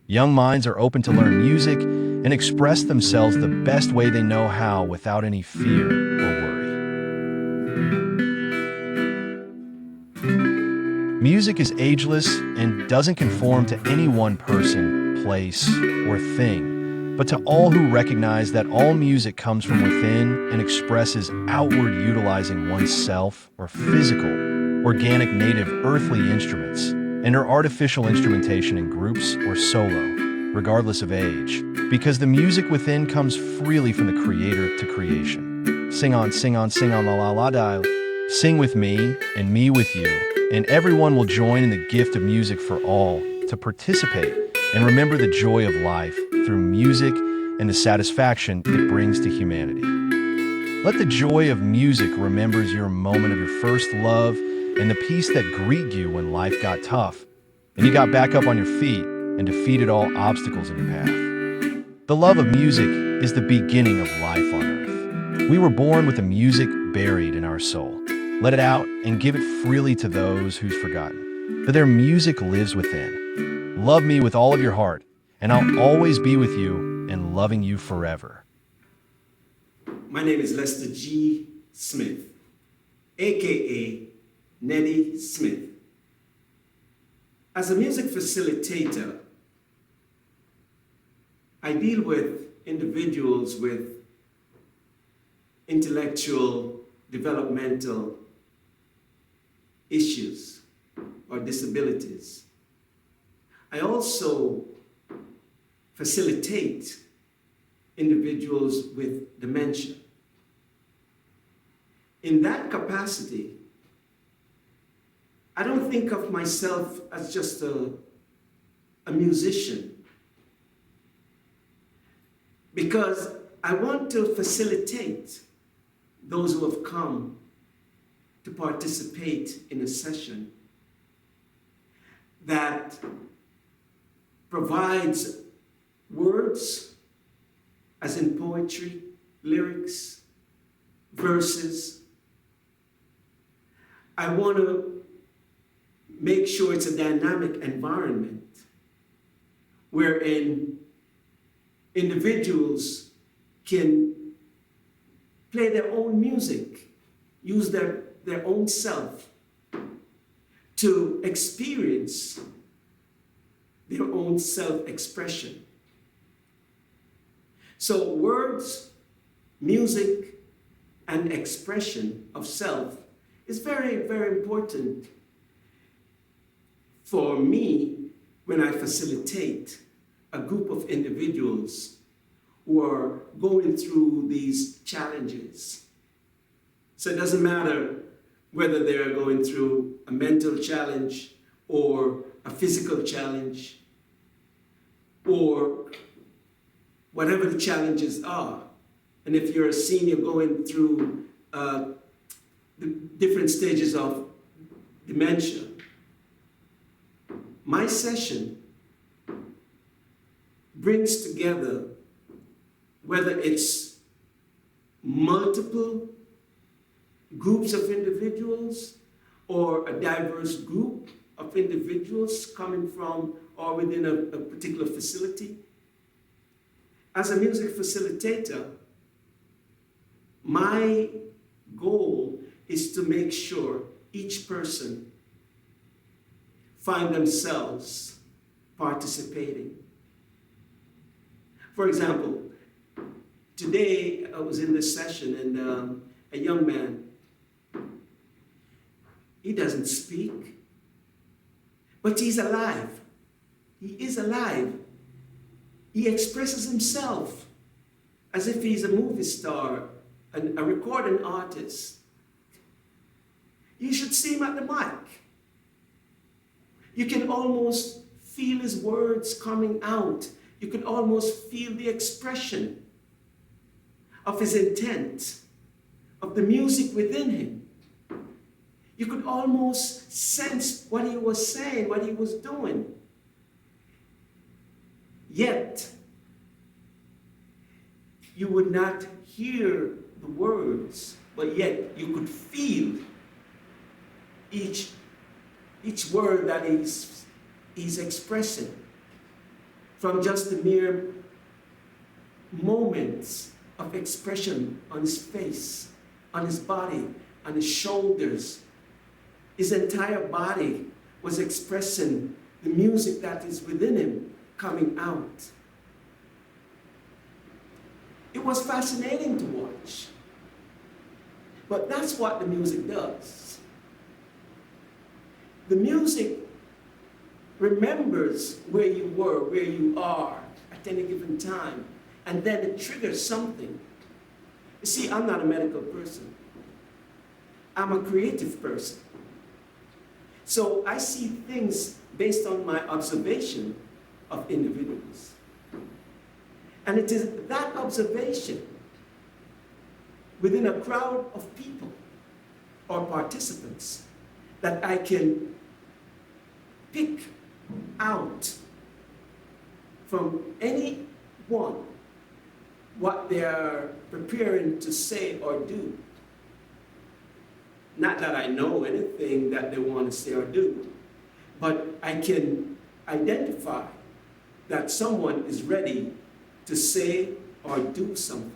Young minds are open to learn music and express themselves the best way they know how without any fear or worry. Music is ageless and doesn't conform to any one person, place, or thing, but to all who recognize that all music comes from within and expresses outward utilizing oneself or physical, organic native earthly instruments, and or artificial instrumentation in groups or solo, regardless of age, because the music within comes freely from the creator to creation. Sing on, sing on, sing on, la la la dial. Sing with me and me with you, and everyone will join in the gift of music for all to participate and remember the joy of life through music and the satisfaction it brings to humanity. Let the joy of music remembers your moment of your first love and the peace that greet you when life got tough and you got back up on your feet and defeated all obstacles in your path. The love of music is the beginning of life on earth. We were born with the music buried in our soul. Let it out and give it freely to those who's forgotten, for their music lives within. Love me with all of your heart, and I'll always be with you and loving you forever. My name is Lester G. Smith, a.k.a. Neddy Smith. As a music facilitator, I deal with individuals with intellectual, developmental issues or disabilities. I also facilitate individuals with dementia. In that capacity, I don't think of myself as just a musician, because I want to facilitate those who have come to participate in a session that provides words, as in poetry, lyrics, verses. I want to make sure it's a dynamic environment wherein individuals can play their own music, use their own self to experience their own self-expression. So words, music, and expression of self is very, very important for me when I facilitate a group of individuals who are going through these challenges. So it doesn't matter whether they're going through a mental challenge or a physical challenge or whatever the challenges are. And if you're a senior going through the different stages of dementia, my session brings together, whether it's multiple groups of individuals or a diverse group of individuals coming from or within a particular facility. As a music facilitator, my goal is to make sure each person find themselves participating. For example, today I was in this session and a young man, he doesn't speak, but he's alive. He is alive. He expresses himself as if he's a movie star, a recording artist. You should see him at the mic. You can almost feel his words coming out. You can almost feel the expression of his intent, of the music within him. You could almost sense what he was saying, what he was doing. Yet, you would not hear the words, but yet you could feel each word that he's expressing. from just the mere moments of expression on his face, on his body, on his shoulders. His entire body was expressing the music that is within him coming out. It was fascinating to watch. But that's what the music does. The music remembers where you were, where you are at any given time, and then it triggers something. You see, I'm not a medical person. I'm a creative person. So I see things based on my observation of individuals. And it is that observation within a crowd of people or participants that I can pick out from any one what they are preparing to say or do. Not that I know anything that they want to say or do, but I can identify that someone is ready to say or do something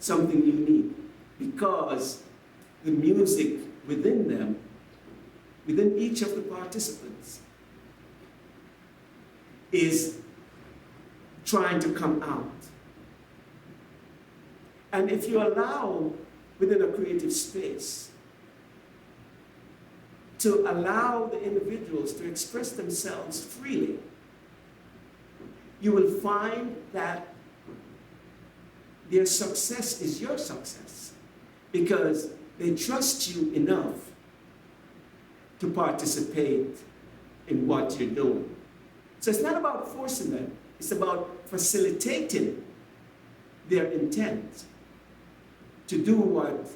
unique, because the music within them, within each of the participants, is trying to come out. And if you allow, within a creative space, to allow the individuals to express themselves freely, you will find that their success is your success, because they trust you enough to participate in what you're doing. So it's not about forcing them, it's about facilitating their intent to do what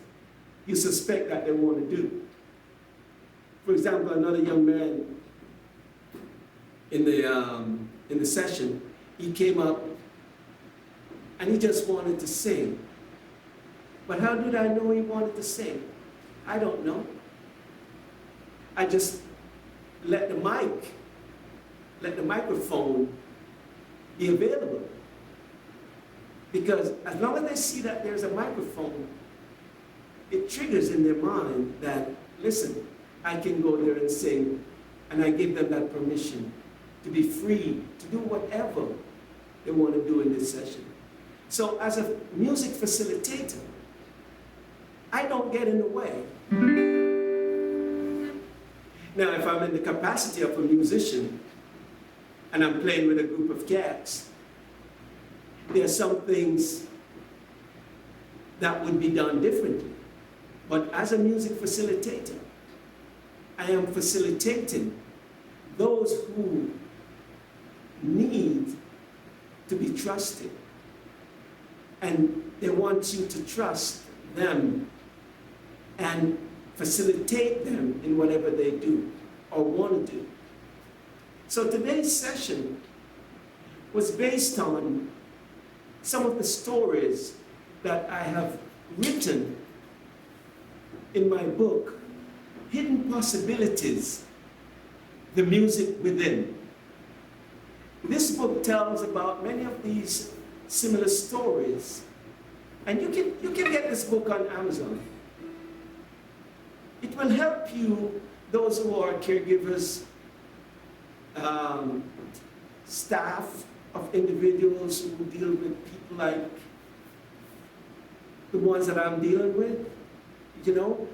you suspect that they want to do. For example, another young man in the session, he came up and he just wanted to sing. But how did I know he wanted to sing? I don't know. I just let the microphone be available. Because as long as they see that there's a microphone, it triggers in their mind that, listen, I can go there and sing, and I give them that permission to be free to do whatever they want to do in this session. So as a music facilitator, I don't get in the way. Now, if I'm in the capacity of a musician and I'm playing with a group of cats, there are some things that would be done differently. But as a music facilitator, I am facilitating those who need to be trusted. And they want you to trust them and facilitate them in whatever they do or want to do. So today's session was based on some of the stories that I have written in my book, Hidden Possibilities, The Music Within. This book tells about many of these similar stories, and you can get this book on Amazon. It will help you, those who are caregivers, staff of individuals who deal with people like the ones that I'm dealing with, you know.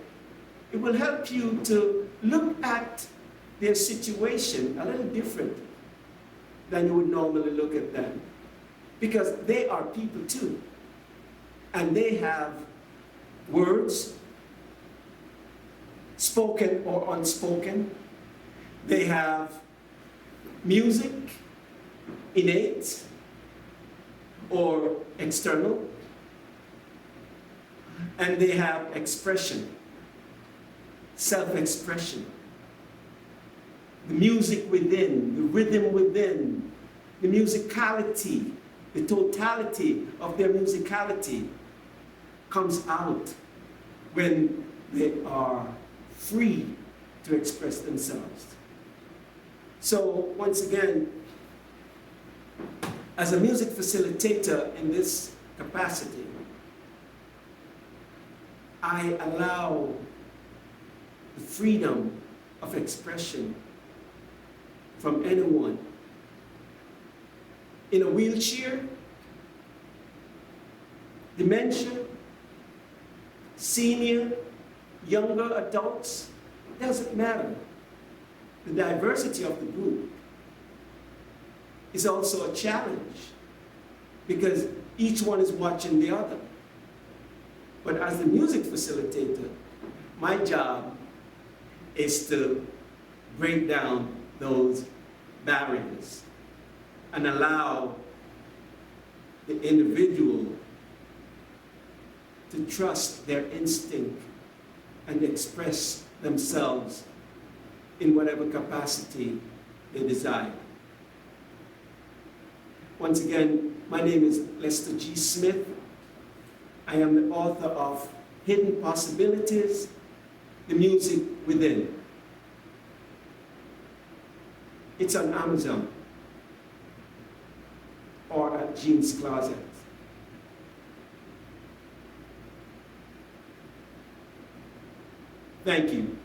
It will help you to look at their situation a little differently than you would normally look at them. Because they are people too. And they have words, spoken or unspoken. They have music, innate or external. And they have expression, self-expression. The music within, the rhythm within, the musicality, the totality of their musicality comes out when they are free to express themselves. So once again, As a music facilitator in this capacity, I allow the freedom of expression from anyone in a wheelchair, dementia, senior, younger adults, doesn't matter. The diversity of the group is also a challenge because each one is watching the other. But as the music facilitator, my job is to break down those barriers and allow the individual to trust their instinct and express themselves in whatever capacity they desire. Once again, my name is Lester G. Smith. I am the author of Hidden Possibilities, The Music Within. It's on Amazon or at Jean's Closet. Thank you.